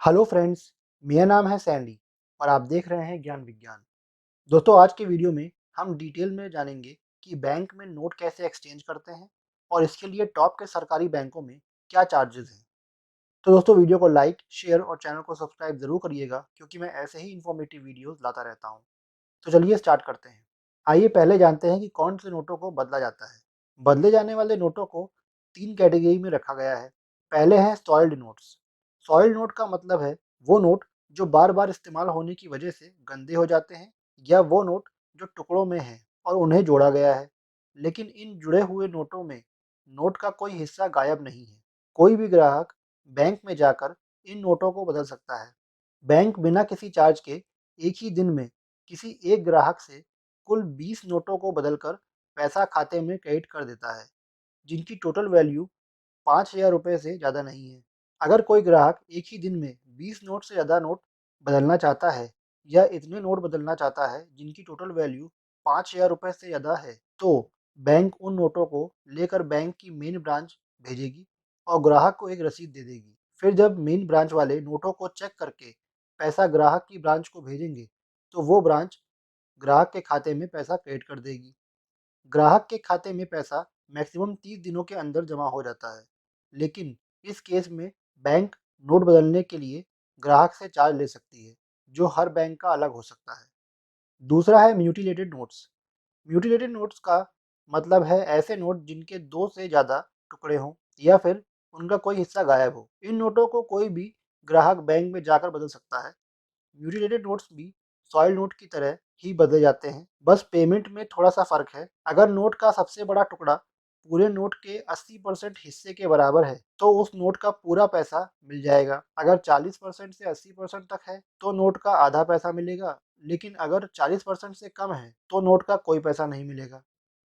Hello friends, मेरा नाम है सैंडी और आप देख रहे हैं ज्ञान विज्ञान। दोस्तों, आज के वीडियो में हम डिटेल में जानेंगे कि बैंक में नोट कैसे एक्सचेंज करते हैं और इसके लिए टॉप के सरकारी बैंकों में क्या चार्जेस हैं। तो दोस्तों, वीडियो को लाइक, शेयर और चैनल को सब्सक्राइब ज़रूर करिएगा क्योंकि मैं ऐसे ही इन्फॉर्मेटिव वीडियोस लाता रहता हूँ। तो चलिए स्टार्ट करते हैं। आइए पहले जानते हैं कि कौन से नोटों को बदला जाता है। बदले जाने वाले नोटों को 3 कैटेगरी में रखा गया है। पहले हैं सॉइल्ड नोट्स। सॉइल्ड नोट का मतलब है वो नोट जो बार-बार इस्तेमाल होने की वजह से गंदे हो जाते हैं, या वो नोट जो टुकड़ों में हैं और उन्हें जोड़ा गया है। लेकिन इन जुड़े हुए नोटों में नोट का कोई हिस्सा गायब नहीं है। कोई भी ग्राहक बैंक में जाकर इन नोटों को बदल सकता है। बैंक बिना किसी चार्ज के एक ही दिन में किसी एक ग्राहक से कुल 20 नोटों को बदलकर पैसा खाते में क्रेडिट कर देता है, जिनकी टोटल वैल्यू 5,000 रुपये से ज़्यादा नहीं है। अगर कोई ग्राहक एक ही दिन में 20 नोट से ज़्यादा नोट बदलना चाहता है, या इतने नोट बदलना चाहता है जिनकी टोटल वैल्यू 5,000 रुपये से ज़्यादा है, तो बैंक उन नोटों को लेकर बैंक की मेन ब्रांच भेजेगी और ग्राहक को एक रसीद दे देगी। फिर जब मेन ब्रांच वाले नोटों को चेक करके पैसा ग्राहक की ब्रांच को भेजेंगे, तो वो ब्रांच ग्राहक के खाते में पैसा क्रेडिट कर देगी। ग्राहक के खाते में पैसा मैक्सिमम 30 दिनों के अंदर जमा हो जाता है, लेकिन इस केस में बैंक नोट बदलने के लिए ग्राहक से चार्ज ले सकती है, जो हर बैंक का अलग हो सकता है। दूसरा है म्यूटिलेटेड नोट्स। म्यूटिलेटेड नोट्स का मतलब है ऐसे नोट जिनके 2 से ज़्यादा टुकड़े हों या फिर उनका कोई हिस्सा गायब हो। इन नोटों को कोई भी ग्राहक बैंक में जाकर बदल सकता है। म्यूटिलेटेड नोट्स भी सॉइल नोट की तरह ही बदले जाते हैं, बस पेमेंट में थोड़ा सा फर्क है। अगर नोट का सबसे बड़ा टुकड़ा पूरे नोट के 80% हिस्से के बराबर है, तो उस नोट का पूरा पैसा मिल जाएगा। अगर 40% से 80% तक है, तो नोट का आधा पैसा मिलेगा, लेकिन अगर 40% से कम है, तो नोट का कोई पैसा नहीं मिलेगा।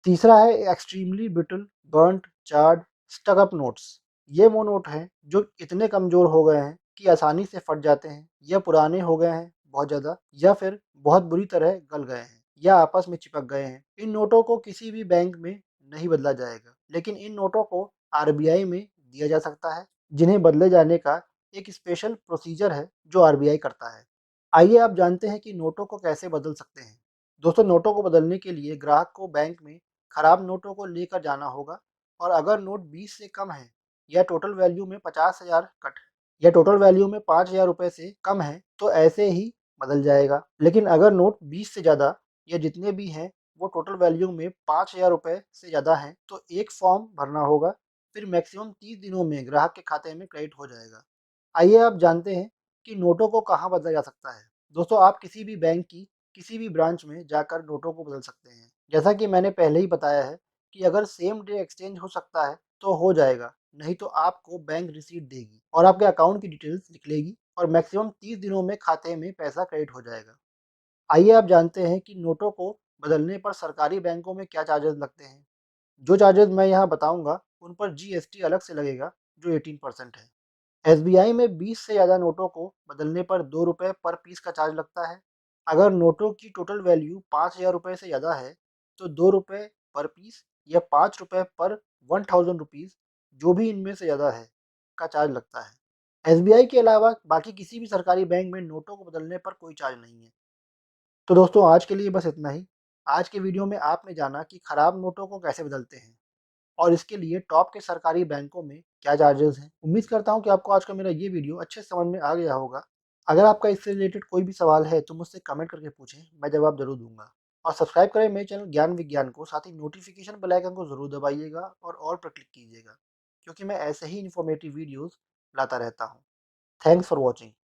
तीसरा है extremely brittle, burnt, charred, stuck up notes. ये वो नोट हैं जो इतने कमज़ोर हो गए हैं कि आसानी से फट जाते हैं, या पुराने हो गए हैं बहुत ज़्यादा, या फिर बहुत बुरी तरह गल गए हैं या आपस में चिपक गए हैं। इन नोटों को किसी भी बैंक में नहीं बदला जाएगा, लेकिन इन नोटों को आरबीआई में दिया जा सकता है, जिन्हें बदले जाने का एक स्पेशल प्रोसीजर है जो आरबीआई करता है। आइए आप जानते हैं कि नोटों को कैसे बदल सकते हैं। दोस्तों, नोटों को बदलने के लिए ग्राहक को बैंक में खराब नोटों को लेकर जाना होगा, और अगर नोट 20 से कम है, या टोटल वैल्यू में 50,000 कट या टोटल वैल्यू में 5,000 रुपये से कम है, तो ऐसे ही बदल जाएगा। लेकिन अगर नोट 20 से ज़्यादा या जितने भी हैं वो टोटल वैल्यू में 5,000 रुपये से ज़्यादा हैं, तो एक फॉर्म भरना होगा। फिर मैक्सिमम 30 दिनों में ग्राहक के खाते में क्रेडिट हो जाएगा। आइए आप जानते हैं कि नोटों को कहाँ बदला जा सकता है। दोस्तों, आप किसी भी बैंक की किसी भी ब्रांच में जाकर नोटों को बदल सकते हैं। जैसा कि मैंने पहले ही बताया है कि अगर सेम डे एक्सचेंज हो सकता है तो हो जाएगा, नहीं तो आपको बैंक रिसीट देगी और आपके अकाउंट की डिटेल्स लिख लेगी, और मैक्सिमम 30 दिनों में खाते में पैसा क्रेडिट हो जाएगा। आइए आप जानते हैं कि नोटों को बदलने पर सरकारी बैंकों में क्या चार्जेस लगते हैं। जो चार्जेस मैं यहाँ बताऊंगा उन पर जीएसटी अलग से लगेगा, जो 18% है। एसबीआई में 20 से ज़्यादा नोटों को बदलने पर 2 रुपये पर पीस का चार्ज लगता है। अगर नोटों की टोटल वैल्यू 5,000 रुपये से ज़्यादा है, तो 2 रुपये पर पीस या 5 रुपये पर 1000 रुपीज़, जो भी इनमें से ज़्यादा है, का चार्ज लगता है। एसबीआई के अलावा बाकी किसी भी सरकारी बैंक में नोटों को बदलने पर कोई चार्ज नहीं है। तो दोस्तों, आज के लिए बस इतना ही। आज के वीडियो में आपने जाना कि खराब नोटों को कैसे बदलते हैं और इसके लिए टॉप के सरकारी बैंकों में क्या चार्जेस हैं। उम्मीद करता हूँ कि आपको आज का मेरा ये वीडियो अच्छे से समझ में आ गया होगा। अगर आपका इससे रिलेटेड कोई भी सवाल है तो मुझसे कमेंट करके पूछें, मैं जवाब ज़रूर दूँगा। और सब्सक्राइब करें मेरे चैनल ज्ञान विज्ञान को, साथ ही नोटिफिकेशन बेल आइकन को ज़रूर दबाइएगा और ऑल पर क्लिक कीजिएगा, क्योंकि मैं ऐसे ही इन्फॉर्मेटिव वीडियोज़ लाता रहता हूँ। Thanks for watching.